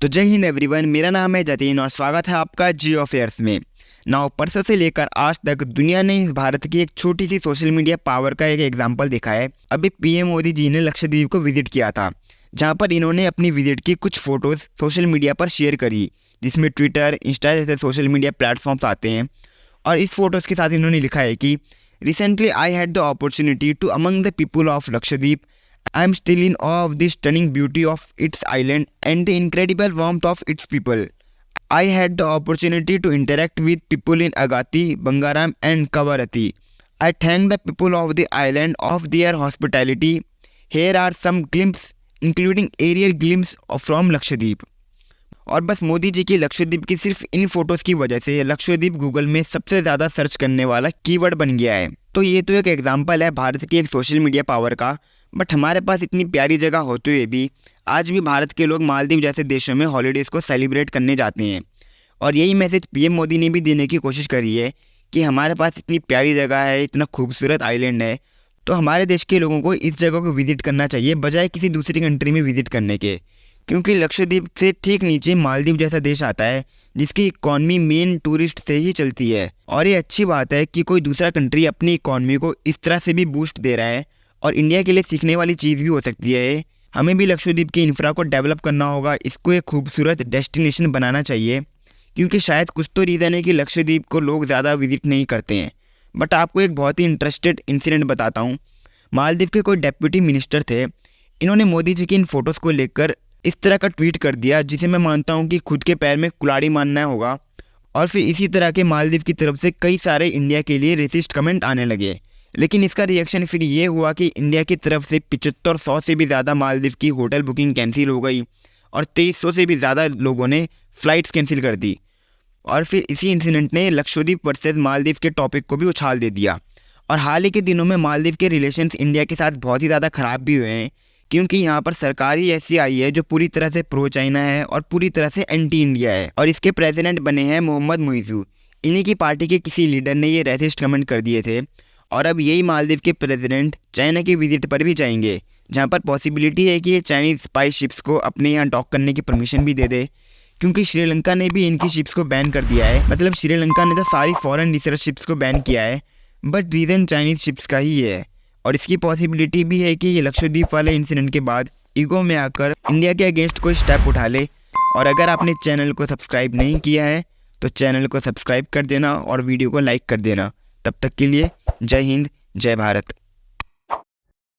तो जय हिंद एवरीवन, मेरा नाम है जतिन और स्वागत है आपका जियो अफेयर्स में। नाउ परसों से लेकर आज तक दुनिया ने इस भारत की एक छोटी सी सोशल मीडिया पावर का एक एग्जांपल देखा है। अभी पीएम मोदी जी ने लक्षद्वीप को विजिट किया था, जहां पर इन्होंने अपनी विजिट की कुछ फोटोज़ सोशल मीडिया पर शेयर करी, जिसमें ट्विटर, इंस्टा जैसे सोशल मीडिया प्लेटफॉर्म्स आते हैं। और इस फोटोज़ के साथ इन्होंने लिखा है कि recently I had the opportunity to among the people of Lakshadweep. I am still in awe of the stunning beauty of its island and the incredible warmth of its people. I had the opportunity to interact with people in Agatti, Bangaram and Kavarati. I thank the people of the island of their hospitality. Here are some glimpses, including aerial glimpse from Lakshadweep. और बस मोदी जी की लक्षद्वीप की सिर्फ इन photos की वजह से Lakshadweep Google में सबसे ज़्यादा सर्च करने वाला कीवर्ड बन गया है। तो ये तो एक एग्जांपल है भारत की एक सोशल मीडिया पावर का। बट हमारे पास इतनी प्यारी जगह होते हुए भी आज भी भारत के लोग मालदीव जैसे देशों में हॉलीडेज़ को सेलिब्रेट करने जाते हैं। और यही मैसेज पीएम मोदी ने भी देने की कोशिश करी है कि हमारे पास इतनी प्यारी जगह है, इतना खूबसूरत आइलैंड है, तो हमारे देश के लोगों को इस जगह को विजिट करना चाहिए बजाय किसी दूसरी कंट्री में विजिट करने के। क्योंकि लक्षद्वीप से ठीक नीचे मालदीव जैसा देश आता है जिसकी इकॉनमी मेन टूरिस्ट से ही चलती है। और ये अच्छी बात है कि कोई दूसरा कंट्री अपनी इकॉनमी को इस तरह से भी बूस्ट दे रहा है, और इंडिया के लिए सीखने वाली चीज़ भी हो सकती है। हमें भी लक्षद्वीप की इंफ्रा को डेवलप करना होगा, इसको एक खूबसूरत डेस्टिनेशन बनाना चाहिए। क्योंकि शायद कुछ तो रीज़न है कि लक्षद्वीप को लोग ज़्यादा विजिट नहीं करते हैं। बट आपको एक बहुत ही इंटरेस्टेड इंसिडेंट बताता हूँ। मालदीव के कोई डेप्यूटी मिनिस्टर थे, इन्होंने मोदी जी की इन फोटोज़ को लेकर इस तरह का ट्वीट कर दिया जिसे मैं मानता हूँ कि खुद के पैर में कुल्हाड़ी मारना होगा। और फिर इसी तरह के मालदीव की तरफ से कई सारे इंडिया के लिए रेसिस्ट कमेंट आने लगे। लेकिन इसका रिएक्शन फिर ये हुआ कि इंडिया की तरफ से 7500 से भी ज़्यादा मालदीव की होटल बुकिंग कैंसिल हो गई और 2300 से भी ज़्यादा लोगों ने फ़्लाइट्स कैंसिल कर दी। और फिर इसी इंसिडेंट ने लक्षद्वीप वर्सेस मालदीव के टॉपिक को भी उछाल दे दिया। और हाल ही के दिनों में मालदीव के रिलेशंस इंडिया के साथ बहुत ही ज़्यादा ख़राब भी हुए हैं, क्योंकि यहाँ पर सरकार ही ऐसी आई है जो पूरी तरह से प्रो चाइना है और पूरी तरह से एंटी इंडिया है। और इसके प्रेसिडेंट बने हैं मोहम्मद मुइज़ू। इन्हीं की पार्टी के किसी लीडर ने ये रेसिस्ट कमेंट कर दिए थे। और अब यही मालदीव के प्रेसिडेंट चाइना की विजिट पर भी जाएंगे, जहाँ पर पॉसिबिलिटी है कि ये चाइनीज़ स्पाई शिप्स को अपने यहाँ डॉक करने की परमिशन भी दे दे। क्योंकि श्रीलंका ने भी इनकी शिप्स को बैन कर दिया है। मतलब श्रीलंका ने तो सारी फॉरेन रिसर्च शिप्स को बैन किया है, बट रीज़न चाइनीज़ शिप्स का ही है। और इसकी पॉसिबिलिटी भी है कि ये लक्षद्वीप वाले इंसिडेंट के बाद ईगो में आकर इंडिया के अगेंस्ट कोई स्टेप उठा ले। और अगर आपने चैनल को सब्सक्राइब नहीं किया है तो चैनल को सब्सक्राइब कर देना और वीडियो को लाइक कर देना। तब तक के लिए जय हिंद, जय भारत।